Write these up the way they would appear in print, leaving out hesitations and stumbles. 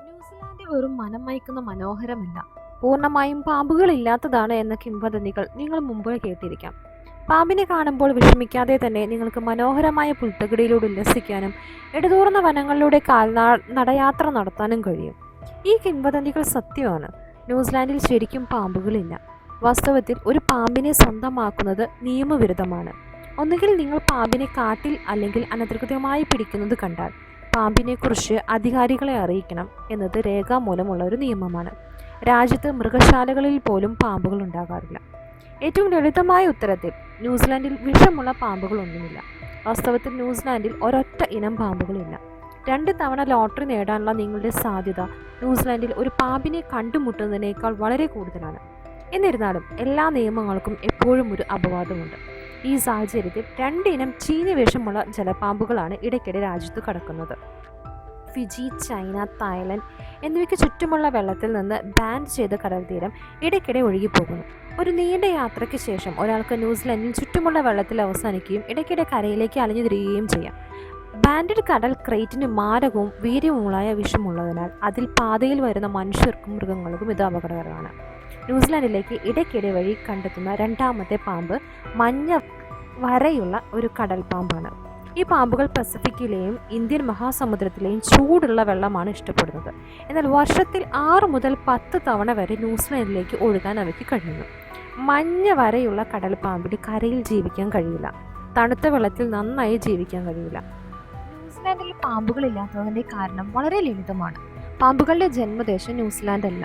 New Zealand വെറും മനം മയക്കുന്ന മനോഹരമല്ല, പൂർണ്ണമായും പാമ്പുകളില്ലാത്തതാണ് എന്ന കിംവദന്തികൾ നിങ്ങൾ മുമ്പ് കേട്ടിരിക്കാം. പാമ്പിനെ കാണുമ്പോൾ വിഷമിക്കാതെ തന്നെ നിങ്ങൾക്ക് മനോഹരമായ പുൽത്തകിടിയിലൂടെ ഉല്ലസിക്കാനും ഇടതൂർന്ന വനങ്ങളിലൂടെ നടയാത്ര നടത്താനും കഴിയും. ഈ കിംവദന്തികൾ സത്യമാണ്. ന്യൂസിലാൻഡിൽ ശരിക്കും പാമ്പുകളില്ല. വാസ്തവത്തിൽ ഒരു പാമ്പിനെ സ്വന്തമാക്കുന്നത് നിയമവിരുദ്ധമാണ്. ഒന്നുകിൽ നിങ്ങൾ പാമ്പിനെ കാട്ടിൽ അല്ലെങ്കിൽ അനധികൃതമായി പിടിക്കുന്നത് കണ്ടാൽ പാമ്പിനെക്കുറിച്ച് അധികാരികളെ അറിയിക്കണം എന്നത് രേഖാമൂലമുള്ള ഒരു നിയമമാണ്. രാജ്യത്ത് മൃഗശാലകളിൽ പോലും പാമ്പുകൾ ഉണ്ടാകാറില്ല. ഏറ്റവും ലളിതമായ ഉത്തരത്തിൽ ന്യൂസിലാൻഡിൽ വിഷമുള്ള പാമ്പുകളൊന്നുമില്ല. വാസ്തവത്തിൽ ന്യൂസിലാൻഡിൽ ഒരൊറ്റ ഇനം പാമ്പുകളില്ല. 2 തവണ ലോട്ടറി നേടാനുള്ള നിങ്ങളുടെ സാധ്യത ന്യൂസിലാൻഡിൽ ഒരു പാമ്പിനെ കണ്ടുമുട്ടുന്നതിനേക്കാൾ വളരെ കൂടുതലാണ്. എന്നിരുന്നാലും എല്ലാ നിയമങ്ങൾക്കും എപ്പോഴും ഒരു അപവാദമുണ്ട്. ഈ സാഹചര്യത്തിൽ 2 ഇനം ചീഞ്ഞ വിഷമുള്ള ജലപാമ്പുകളാണ് ഇടയ്ക്കിടെ രാജ്യത്ത് കടക്കുന്നത്. ഫിജി, ചൈന, തായ്ലൻഡ് എന്നിവയ്ക്ക് ചുറ്റുമുള്ള വെള്ളത്തിൽ നിന്ന് ബാൻ ചെയ്ത കടൽ തീരം ഇടയ്ക്കിടെ ഒഴുകിപ്പോകുന്നു. ഒരു നീണ്ട യാത്രയ്ക്ക് ശേഷം ഒരാൾക്ക് ന്യൂസിലൻഡിൽ ചുറ്റുമുള്ള വെള്ളത്തിൽ അവസാനിക്കുകയും ഇടയ്ക്കിടെ കരയിലേക്ക് അലഞ്ഞു തിരികുകയും ചെയ്യാം. ബാൻഡഡ് കടൽ ക്രേറ്റിന് മാരകവും വീര്യവുമുള്ളായ വിഷമുള്ളതിനാൽ അതിൽ പാതയിൽ വരുന്ന മനുഷ്യർക്കും മൃഗങ്ങൾക്കും ഇത് അപകടകരമാണ്. ന്യൂസിലാൻഡിലേക്ക് ഇടയ്ക്കിടെ വഴി കണ്ടെത്തുന്ന 2ാമത്തെ പാമ്പ് മഞ്ഞ വരയുള്ള ഒരു കടൽ പാമ്പാണ്. ഈ പാമ്പുകൾ പസഫിക്കിലെയും ഇന്ത്യൻ മഹാസമുദ്രത്തിലെയും ചൂടുള്ള വെള്ളമാണ് ഇഷ്ടപ്പെടുന്നത്. എന്നാൽ വർഷത്തിൽ 6 മുതൽ 10 തവണ വരെ ന്യൂസിലാൻഡിലേക്ക് ഒഴുകാൻ അവയ്ക്ക് കഴിയുന്നു. മഞ്ഞ വരയുള്ള കടൽ പാമ്പിന് കരയിൽ ജീവിക്കാൻ കഴിയില്ല. തണുത്ത വെള്ളത്തിൽ നന്നായി ജീവിക്കാൻ കഴിയില്ല. ന്യൂസിലാൻഡിൽ പാമ്പുകളില്ലാത്തതിൻ്റെ കാരണം വളരെ ലളിതമാണ്. പാമ്പുകളുടെ ജന്മദേശം ന്യൂസിലാൻഡ് അല്ല.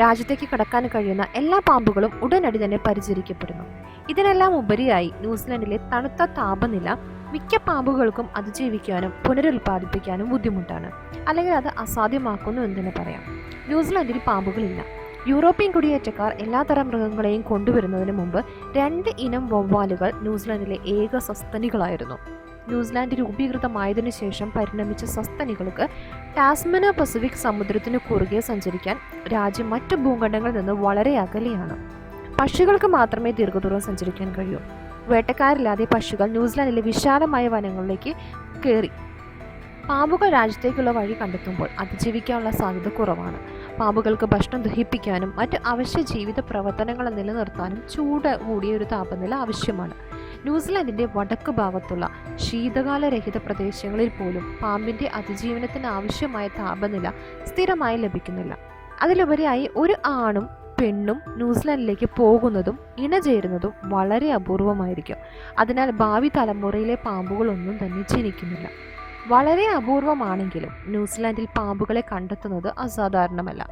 രാജ്യത്തേക്ക് കടക്കാൻ കഴിയുന്ന എല്ലാ പാമ്പുകളും ഉടനടി തന്നെ പരിചരിക്കപ്പെടുന്നു. ഇതിനെല്ലാം ഉപരിയായി ന്യൂസിലാൻഡിലെ തണുത്ത താപനില മിക്ക പാമ്പുകൾക്കും അതിജീവിക്കാനും പുനരുൽപ്പാദിപ്പിക്കാനും ബുദ്ധിമുട്ടാണ്, അല്ലെങ്കിൽ അത് അസാധ്യമാക്കുന്നു എന്ന് തന്നെ പറയാം. ന്യൂസിലാൻഡിൽ പാമ്പുകളില്ല. യൂറോപ്യൻ കുടിയേറ്റക്കാർ എല്ലാത്തരം മൃഗങ്ങളെയും കൊണ്ടുവരുന്നതിന് മുമ്പ് 2 ഇനം വവ്വാലുകൾ ന്യൂസിലാൻഡിലെ ഏക സസ്തനികളായിരുന്നു. ന്യൂസിലാൻഡ് രൂപീകൃതമായതിനു ശേഷം പരിണമിച്ച സസ്തനികൾക്ക് ടാസ്മന പസഫിക് സമുദ്രത്തിനു കുറുകെ സഞ്ചരിക്കാൻ രാജ്യം മറ്റു ഭൂഖണ്ഡങ്ങളിൽ നിന്ന് വളരെ അകലെയാണ്. പക്ഷികൾക്ക് മാത്രമേ ദീർഘദൂരം സഞ്ചരിക്കാൻ കഴിയൂ. വേട്ടക്കാരില്ലാതെ പക്ഷികൾ ന്യൂസിലാൻഡിലെ വിശാലമായ വനങ്ങളിലേക്ക് കയറി. പാമ്പുകൾ രാജ്യത്തേക്കുള്ള വഴി കണ്ടെത്തുമ്പോൾ അതിജീവിക്കാനുള്ള സാധ്യത കുറവാണ്. പാമ്പുകൾക്ക് ഭക്ഷണം ദഹിപ്പിക്കാനും മറ്റ് അവശ്യ ജീവിത പ്രവർത്തനങ്ങൾ നിലനിർത്താനും ചൂട് കൂടിയ ഒരു താപനില ആവശ്യമാണ്. ന്യൂസിലാൻഡിൻ്റെ വടക്ക് ഭാഗത്തുള്ള ശീതകാലരഹിത പ്രദേശങ്ങളിൽ പോലും പാമ്പിൻ്റെ അതിജീവനത്തിന് ആവശ്യമായ താപനില സ്ഥിരമായി ലഭിക്കുന്നില്ല. അതിലുപരിയായി ഒരു ആണും പെണ്ണും ന്യൂസിലാൻഡിലേക്ക് പോകുന്നതും ഇണചേരുന്നതും വളരെ അപൂർവമായിരിക്കും. അതിനാൽ ഭാവി തലമുറയിലെ പാമ്പുകളൊന്നും തന്നെ ജനിക്കുന്നില്ല. വളരെ അപൂർവമാണെങ്കിലും ന്യൂസിലാൻഡിൽ പാമ്പുകളെ കണ്ടെത്തുന്നത് അസാധാരണമല്ല.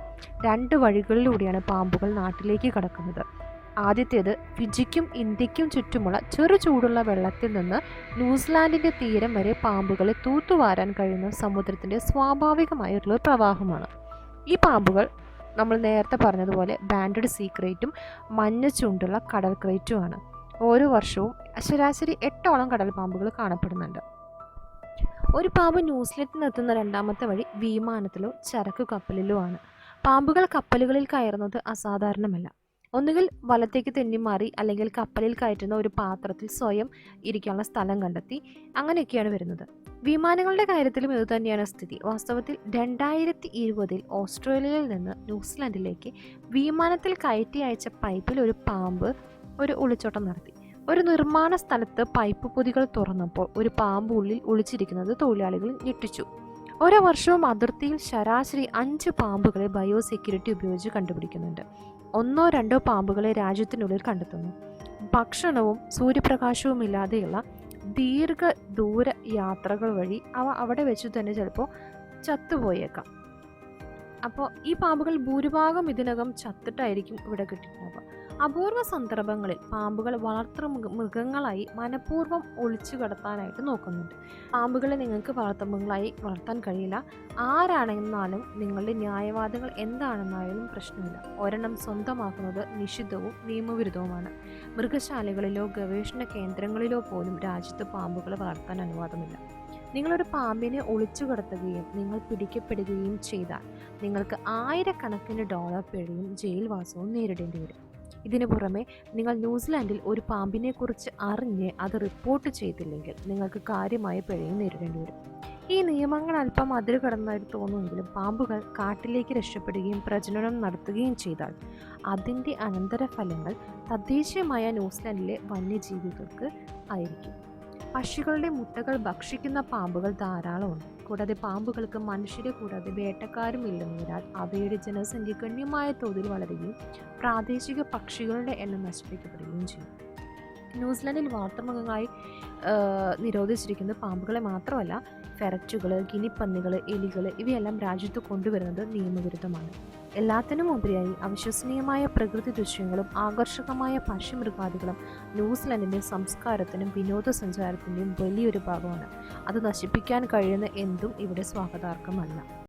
2 വഴികളിലൂടെയാണ് പാമ്പുകൾ നാട്ടിലേക്ക് കടക്കുന്നത്. ആദ്യത്തേത് ഫിജിക്കും ഇന്ത്യക്കും ചുറ്റുമുള്ള ചെറു ചൂടുള്ള വെള്ളത്തിൽ നിന്ന് ന്യൂസിലാൻഡിൻ്റെ തീരം വരെ പാമ്പുകളെ തൂത്തുവാരാൻ കഴിയുന്ന സമുദ്രത്തിൻ്റെ സ്വാഭാവികമായിട്ടുള്ള പ്രവാഹമാണ്. ഈ പാമ്പുകൾ നമ്മൾ നേരത്തെ പറഞ്ഞതുപോലെ ബാൻഡഡ് സീ ക്രേറ്റും മഞ്ഞ ചുണ്ടുള്ള കടൽ ക്രേറ്റുമാണ്. ഓരോ വർഷവും ശരാശരി 8ഓളം കടൽ പാമ്പുകൾ കാണപ്പെടുന്നുണ്ട്. ഒരു പാമ്പ് ന്യൂസിലാൻഡിൽ എത്തുന്ന 2ാമത്തെ വഴി വിമാനത്തിലോ ചരക്കു കപ്പലിലോ ആണ്. പാമ്പുകൾ കപ്പലുകളിൽ കയറുന്നത് അസാധാരണമല്ല. ഒന്നുകിൽ വലത്തേക്ക് തെന്നിമാറി അല്ലെങ്കിൽ കപ്പലിൽ കയറ്റുന്ന ഒരു പാത്രത്തിൽ സ്വയം ഇരിക്കാനുള്ള സ്ഥലം കണ്ടെത്തി അങ്ങനെയൊക്കെയാണ് വരുന്നത്. വിമാനങ്ങളുടെ കാര്യത്തിലും ഇതുതന്നെയാണ് സ്ഥിതി. വാസ്തവത്തിൽ 2020 ഓസ്ട്രേലിയയിൽ നിന്ന് ന്യൂസിലാൻഡിലേക്ക് വിമാനത്തിൽ കയറ്റി അയച്ച പൈപ്പിൽ ഒരു പാമ്പ് ഒരു ഒളിച്ചോട്ടം നടത്തി. ഒരു നിർമ്മാണ സ്ഥലത്ത് പൈപ്പ് പൊതികൾ തുറന്നപ്പോൾ ഒരു പാമ്പ് ഉള്ളിൽ ഒളിച്ചിരിക്കുന്നത് തൊഴിലാളികൾ ഞെട്ടിച്ചു. ഓരോ വർഷവും അതിർത്തിയിൽ ശരാശരി 5 പാമ്പുകളെ ബയോസെക്യൂരിറ്റി ഉപയോഗിച്ച് കണ്ടുപിടിക്കുന്നുണ്ട്. 1-2 പാമ്പുകളെ രാജ്യത്തിനുള്ളിൽ കണ്ടെത്തുന്നു. ഭക്ഷണവും സൂര്യപ്രകാശവും ഇല്ലാതെയുള്ള ദീർഘദൂര യാത്രകൾ വഴി അവ അവിടെ വെച്ച് തന്നെ ചിലപ്പോൾ ചത്തുപോയേക്കാം. അപ്പോൾ ഈ പാമ്പുകൾ ഭൂരിഭാഗം ഇതിനകം ചത്തിട്ടായിരിക്കും ഇവിടെ കിട്ടിയിട്ടുണ്ടാവുക. അപൂർവ സന്ദർഭങ്ങളിൽ പാമ്പുകൾ വളർത്തു മൃഗങ്ങളായി മനഃപൂർവ്വം ഒളിച്ചു കടത്താനായിട്ട് നോക്കുന്നുണ്ട്. പാമ്പുകളെ നിങ്ങൾക്ക് വളർത്തുമൃഗങ്ങളായി വളർത്താൻ കഴിയില്ല. ആരാണെന്നാലും നിങ്ങളുടെ ന്യായവാദങ്ങൾ എന്താണെന്നായാലും പ്രശ്നമില്ല. ഒരെണ്ണം സ്വന്തമാക്കുന്നത് നിഷിദ്ധവും നിയമവിരുദ്ധവുമാണ്. മൃഗശാലകളിലോ ഗവേഷണ കേന്ദ്രങ്ങളിലോ പോലും രാജ്യത്ത് പാമ്പുകളെ വളർത്താൻ അനുവാദമില്ല. നിങ്ങളൊരു പാമ്പിനെ ഒളിച്ചു കടത്തുകയും നിങ്ങൾ പിടിക്കപ്പെടുകയും ചെയ്താൽ നിങ്ങൾക്ക് $1000 പിഴയും ജയിൽവാസവും നേരിടേണ്ടി വരും. ഇതിനു പുറമെ നിങ്ങൾ ന്യൂസിലാൻഡിൽ ഒരു പാമ്പിനെക്കുറിച്ച് അറിഞ്ഞ് അത് റിപ്പോർട്ട് ചെയ്തില്ലെങ്കിൽ നിങ്ങൾക്ക് കാര്യമായ പിഴയും നേരിടേണ്ടി വരും. ഈ നിയമങ്ങൾ അല്പം അതിര് കടന്നതായി തോന്നുമെങ്കിലും പാമ്പുകൾ കാട്ടിലേക്ക് രക്ഷപ്പെടുകയും പ്രജനനം നടത്തുകയും ചെയ്താൽ അതിൻ്റെ അനന്തരഫലങ്ങൾ തദ്ദേശീയമായ ന്യൂസിലൻഡിലെ വന്യജീവികൾക്ക് ആയിരിക്കും. പക്ഷികളുടെ മുട്ടകൾ ഭക്ഷിക്കുന്ന പാമ്പുകൾ ധാരാളമുണ്ട്. കൂടാതെ പാമ്പുകൾക്ക് മനുഷ്യരെ കൂടാതെ വേട്ടക്കാരും ഇല്ലെന്നതിനാൽ അവയുടെ ജനസംഖ്യ ഗണ്യമായ തോതിൽ വളരുകയും പ്രാദേശിക പക്ഷികളുടെ എണ്ണം നശിപ്പിക്കപ്പെടുകയും ചെയ്യും. ന്യൂസിലൻഡിൽ വളർത്തുമൃഗങ്ങളായി നിരോധിച്ചിരിക്കുന്ന പാമ്പുകളെ മാത്രമല്ല, ഫെററ്റുകൾ, ഗിനിപ്പന്നികൾ, എലികൾ ഇവയെല്ലാം രാജ്യത്ത് കൊണ്ടുവരുന്നത് നിയമവിരുദ്ധമാണ്. എല്ലാത്തിനും ഉപരിയായി അവിശ്വസനീയമായ പ്രകൃതി ദൃശ്യങ്ങളും ആകർഷകമായ പക്ഷിമൃഗാദികളും ന്യൂസിലൻഡിൻ്റെ സംസ്കാരത്തിനും വിനോദസഞ്ചാരത്തിൻ്റെയും വലിയൊരു ഭാഗമാണ്. അത് നശിപ്പിക്കാൻ കഴിയുന്ന എന്തും ഇവിടെ സ്വാഗതാർഹമല്ല.